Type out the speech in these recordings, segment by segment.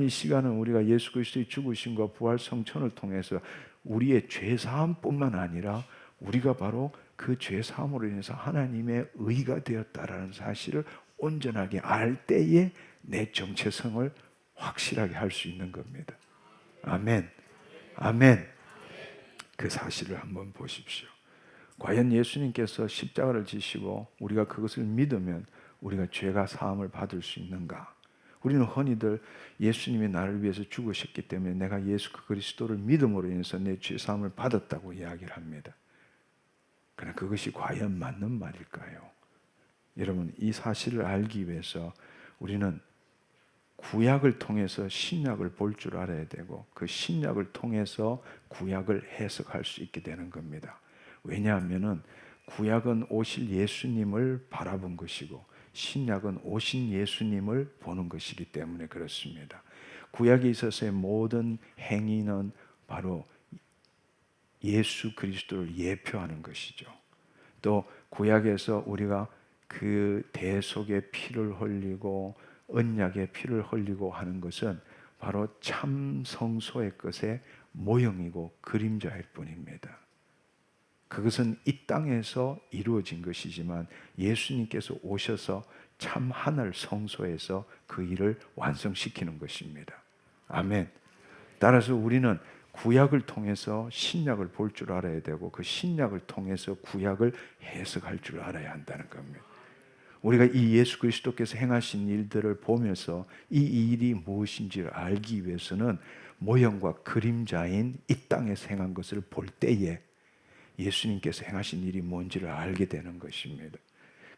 이 시간은 우리가 예수 그리스도의 죽으심과 부활 성천을 통해서 우리의 죄 사함뿐만 아니라 우리가 바로 그 죄 사함으로 인해서 하나님의 의가 되었다라는 사실을 온전하게 알 때에 내 정체성을 확실하게 할 수 있는 겁니다. 아멘. 아멘. 그 사실을 한번 보십시오. 과연 예수님께서 십자가를 지시고 우리가 그것을 믿으면 우리가 죄가 사함을 받을 수 있는가? 우리는 흔히들 예수님이 나를 위해서 죽으셨기 때문에 내가 예수 그리스도를 믿음으로 인해서 내 죄 사함을 받았다고 이야기를 합니다. 그러나 그것이 과연 맞는 말일까요? 여러분, 이 사실을 알기 위해서 우리는 구약을 통해서 신약을 볼 줄 알아야 되고 그 신약을 통해서 구약을 해석할 수 있게 되는 겁니다. 왜냐하면 구약은 오실 예수님을 바라본 것이고 신약은 오신 예수님을 보는 것이기 때문에 그렇습니다. 구약에 있어서의 모든 행위는 바로 예수 그리스도를 예표하는 것이죠. 또 구약에서 우리가 그 대속의 피를 흘리고 언약의 피를 흘리고 하는 것은 바로 참 성소의 것의 모형이고 그림자일 뿐입니다. 그것은 이 땅에서 이루어진 것이지만 예수님께서 오셔서 참 하늘 성소에서 그 일을 완성시키는 것입니다. 아멘. 따라서 우리는 구약을 통해서 신약을 볼 줄 알아야 되고 그 신약을 통해서 구약을 해석할 줄 알아야 한다는 겁니다. 우리가 이 예수 그리스도께서 행하신 일들을 보면서 이 일이 무엇인지를 알기 위해서는 모형과 그림자인 이 땅에서 행한 것을 볼 때에 예수님께서 행하신 일이 뭔지를 알게 되는 것입니다.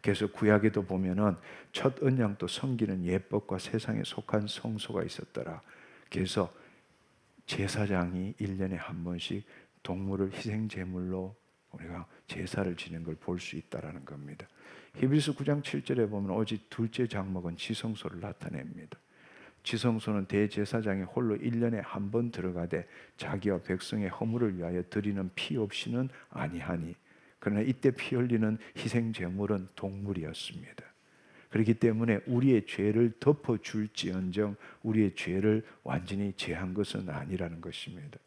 그래서 구약에도 보면은 첫 언약도 섬기는 예법과 세상에 속한 성소가 있었더라. 그래서 제사장이 1년에 한 번씩 동물을 희생 제물로 우리가 제사를 지는 걸 볼 수 있다라는 겁니다. 히브리서 9장 7절에 보면 오직 둘째 장막은 지성소를 나타냅니다. 지성소는 대제사장이 홀로 1년에 한 번 들어가되 자기와 백성의 허물을 위하여 드리는 피 없이는 아니하니 그러나 이때 피 흘리는 희생 제물은 동물이었습니다. 그렇기 때문에 우리의 죄를 덮어줄지언정 우리의 죄를 완전히 제한 것은 아니라는 것입니다.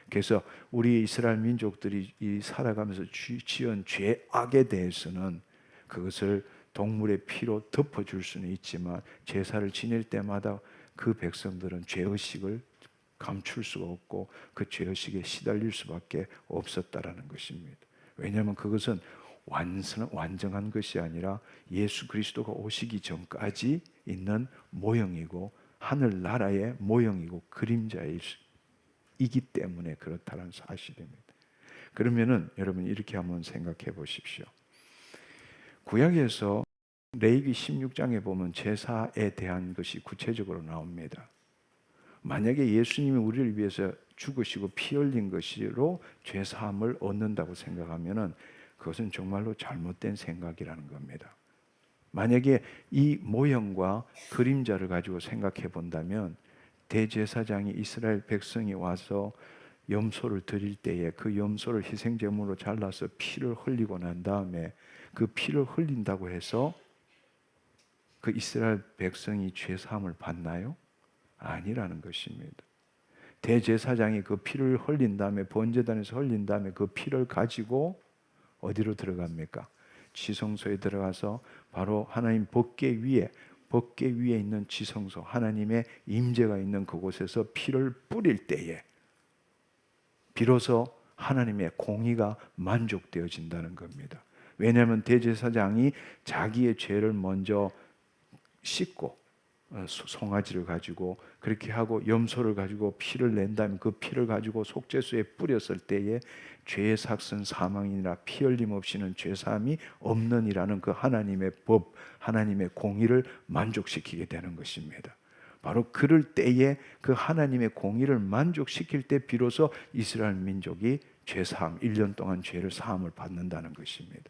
그래서 우리 이스라엘 민족들이 살아가면서 지은 죄악에 대해서는 그것을 동물의 피로 덮어줄 수는 있지만 제사를 지낼 때마다 그 백성들은 죄의식을 감출 수가 없고 그 죄의식에 시달릴 수밖에 없었다라는 것입니다. 왜냐하면 그것은 완전한 것이 아니라 예수 그리스도가 오시기 전까지 있는 모형이고 하늘나라의 모형이고 그림자이기 때문에 그렇다는 사실입니다. 그러면은 여러분 이렇게 한번 생각해 보십시오. 구약에서 레위기 16장에 보면 제사에 대한 것이 구체적으로 나옵니다. 만약에 예수님이 우리를 위해서 죽으시고 피 흘린 것으로 죄 사함을 얻는다고 생각하면은 그것은 정말로 잘못된 생각이라는 겁니다. 만약에 이 모형과 그림자를 가지고 생각해 본다면 대제사장이 이스라엘 백성이 와서 염소를 드릴 때에 그 염소를 희생제물로 잘라서 피를 흘리고 난 다음에 그 피를 흘린다고 해서 그 이스라엘 백성이 죄 사함을 받나요? 아니라는 것입니다. 대제사장이 그 피를 흘린 다음에 번제단에서 흘린 다음에 그 피를 가지고 어디로 들어갑니까? 지성소에 들어가서 바로 하나님 법궤 위에 있는 지성소 하나님의 임재가 있는 그곳에서 피를 뿌릴 때에 비로소 하나님의 공의가 만족되어진다는 겁니다. 왜냐하면 대제사장이 자기의 죄를 먼저 씻고 송아지를 가지고 그렇게 하고 염소를 가지고 피를 낸 다음에 그 피를 가지고 속죄소에 뿌렸을 때에 죄의 삭은 사망이니라 피 흘림 없이는 죄 사함이 없느니라는 그 하나님의 법, 하나님의 공의를 만족시키게 되는 것입니다. 바로 그럴 때에 그 하나님의 공의를 만족시킬 때 비로소 이스라엘 민족이 죄 사함, 1년 동안 죄를 사함을 받는다는 것입니다.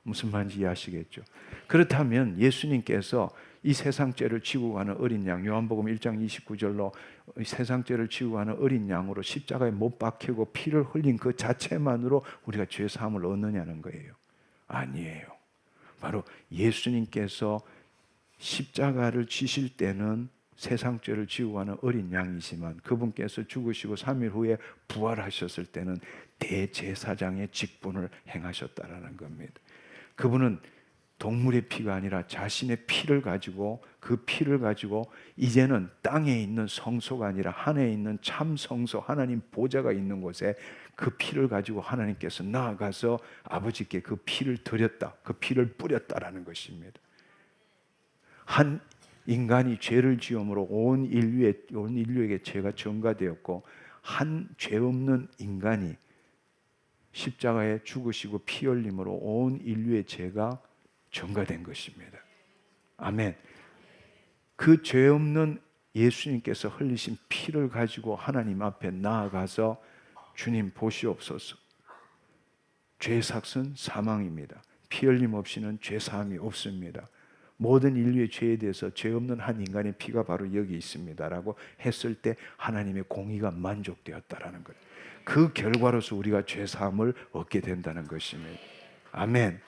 무슨 말인지 이해하시겠죠? 그렇다면 예수님께서 이 세상 죄를 지고 가는 어린 양, 요한복음 1장 29절로 세상 죄를 지고 가는 어린 양으로 십자가에 못 박히고 피를 흘린 그 자체만으로 우리가 죄 사함을 얻느냐는 거예요. 아니에요. 바로 예수님께서 십자가를 지실 때는 세상 죄를 지고 가는 어린 양이지만 그분께서 죽으시고 3일 후에 부활하셨을 때는 대제사장의 직분을 행하셨다라는 겁니다. 그분은 동물의 피가 아니라 자신의 피를 가지고, 그 피를 가지고 이제는 땅에 있는 성소가 아니라 하늘에 있는 참 성소, 하나님 보좌가 있는 곳에 그 피를 가지고 하나님께서 나아가서 아버지께 그 피를 드렸다, 그 피를 뿌렸다라는 것입니다. 한 인간이 죄를 지음으로 온 인류에게 죄가 전가되었고, 한 죄 없는 인간이 십자가에 죽으시고 피 흘림으로 온 인류의 죄가 전가된 것입니다. 아멘. 그 죄 없는 예수님께서 흘리신 피를 가지고 하나님 앞에 나아가서 주님 보시옵소서. 죄 삭은 사망입니다. 피 흘림 없이는 죄 사함이 없습니다. 모든 인류의 죄에 대해서 죄 없는 한 인간의 피가 바로 여기 있습니다라고 했을 때 하나님의 공의가 만족되었다라는 거예요. 그 결과로서 우리가 죄 사함을 얻게 된다는 것입니다. 아멘.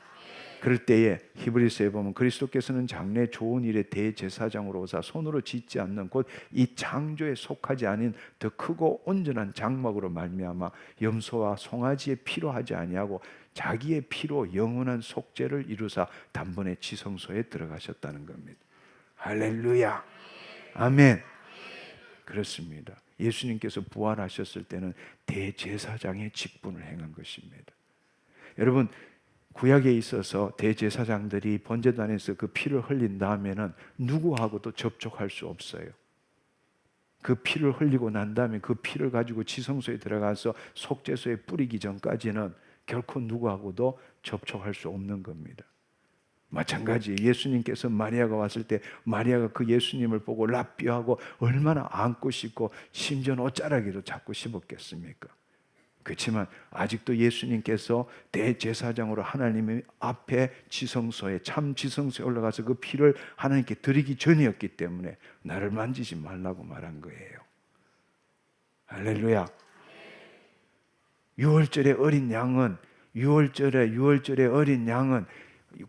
그럴 때에 히브리서에 보면 그리스도께서는 장래 좋은 일의 대제사장으로 오사 손으로 짓지 않는 곧 이 창조에 속하지 않은 더 크고 온전한 장막으로 말미암아 염소와 송아지의 피로 하지 아니하고 자기의 피로 영원한 속죄를 이루사 단번에 지성소에 들어가셨다는 겁니다. 할렐루야. 아멘. 그렇습니다. 예수님께서 부활하셨을 때는 대제사장의 직분을 행한 것입니다. 여러분, 구약에 있어서 대제사장들이 번제단에서 그 피를 흘린 다음에는 누구하고도 접촉할 수 없어요. 그 피를 흘리고 난 다음에 그 피를 가지고 지성소에 들어가서 속죄소에 뿌리기 전까지는 결코 누구하고도 접촉할 수 없는 겁니다. 마찬가지 예수님께서 마리아가 왔을 때 마리아가 그 예수님을 보고 랍비하고 얼마나 안고 싶고 심지어는 옷자락이도 잡고 싶었겠습니까? 그렇지만 아직도 예수님께서 대제사장으로 하나님 앞에 지성소에, 참 지성소에 올라가서 그 피를 하나님께 드리기 전이었기 때문에 나를 만지지 말라고 말한 거예요. 할렐루야. 유월절의 어린 양은 유월절의 어린 양은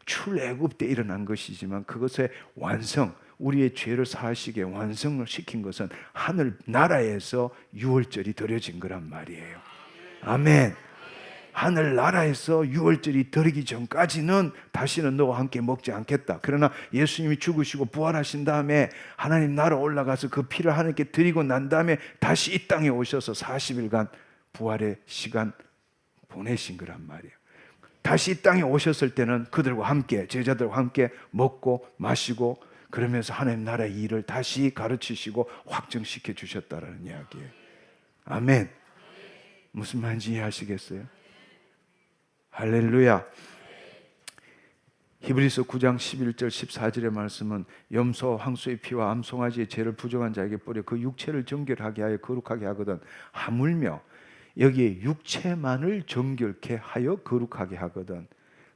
출애굽 때 일어난 것이지만 그것의 완성, 우리의 죄를 사하시게 완성을 시킨 것은 하늘 나라에서 유월절이 드려진 거란 말이에요. 아멘. 하늘 나라에서 유월절이 드리기 전까지는 다시는 너와 함께 먹지 않겠다. 그러나 예수님이 죽으시고 부활하신 다음에 하나님 나라 올라가서 그 피를 하나님께 드리고 난 다음에 다시 이 땅에 오셔서 40일간 부활의 시간 보내신 거란 말이에요. 다시 이 땅에 오셨을 때는 그들과 함께, 제자들과 함께 먹고 마시고 그러면서 하나님 나라의 일을 다시 가르치시고 확정시켜 주셨다라는 이야기예요. 아멘. 무슨 말인지 이해하시겠어요? 할렐루야. 히브리서 9장 11절 14절의 말씀은 염소 황소의 피와 암송아지의 죄를 부정한 자에게 뿌려 그 육체를 정결하게 하여 거룩하게 하거든 하물며 여기에 육체만을 정결케 하여 거룩하게 하거든.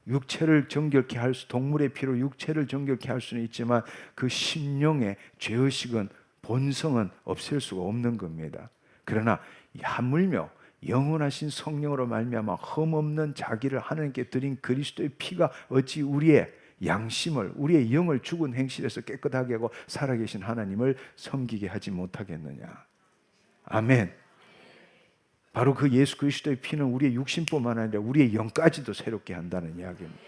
육체를 정결케 할 수, 동물의 피로 육체를 정결케 할 수는 있지만 그 심령의 죄의식은 본성은 없앨 수가 없는 겁니다. 그러나 하물며 영원하신 성령으로 말미암아 흠없는 자기를 하나님께 드린 그리스도의 피가 어찌 우리의 양심을, 우리의 영을 죽은 행실에서 깨끗하게 하고 살아계신 하나님을 섬기게 하지 못하겠느냐. 아멘. 바로 그 예수 그리스도의 피는 우리의 육신뿐만 아니라 우리의 영까지도 새롭게 한다는 이야기입니다.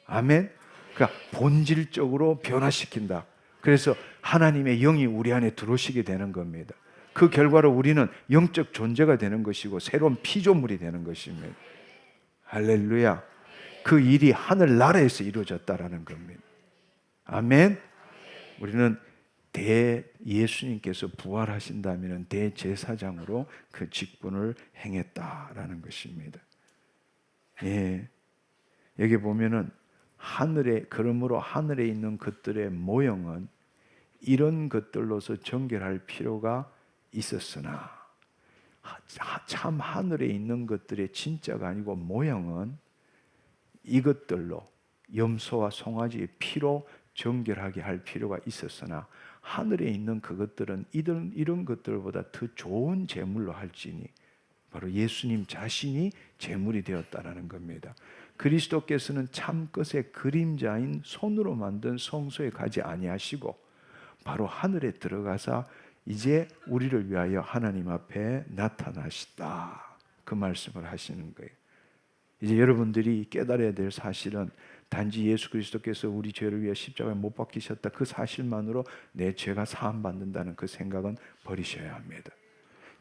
아멘. 그러니까 본질적으로 변화시킨다. 그래서 하나님의 영이 우리 안에 들어오시게 되는 겁니다. 그 결과로 우리는 영적 존재가 되는 것이고 새로운 피조물이 되는 것입니다. 할렐루야. 그 일이 하늘나라에서 이루어졌다라는 겁니다. 아멘. 우리는 예수님께서 부활하신다면 대제사장으로 그 직분을 행했다라는 것입니다. 예. 여기 보면은 그러므로 하늘에 있는 것들의 모형은 이런 것들로서 정결할 필요가 있었으나 참 하늘에 있는 것들의 진짜가 아니고 모형은 이것들로 염소와 송아지의 피로 정결하게 할 필요가 있었으나 하늘에 있는 그것들은 이런 것들보다 더 좋은 제물로 할지니 바로 예수님 자신이 제물이 되었다라는 겁니다. 그리스도께서는 참 것의 그림자인 손으로 만든 성소에 가지 아니하시고 바로 하늘에 들어가사 이제 우리를 위하여 하나님 앞에 나타나시다. 그 말씀을 하시는 거예요. 이제 여러분들이 깨달아야 될 사실은 단지 예수 그리스도께서 우리 죄를 위해 십자가에 못 박히셨다 그 사실만으로 내 죄가 사함받는다는 그 생각은 버리셔야 합니다.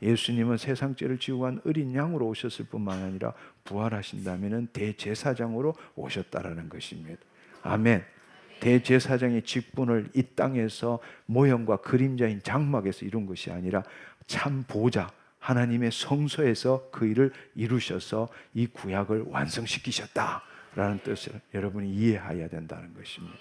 예수님은 세상 죄를 지고 간 어린 양으로 오셨을 뿐만 아니라 부활하신다면 대제사장으로 오셨다라는 것입니다. 아멘. 대제사장의 직분을 이 땅에서 모형과 그림자인 장막에서 이룬 것이 아니라 참 보좌 하나님의 성소에서 그 일을 이루셔서 이 구약을 완성시키셨다라는 뜻을 여러분이 이해해야 된다는 것입니다.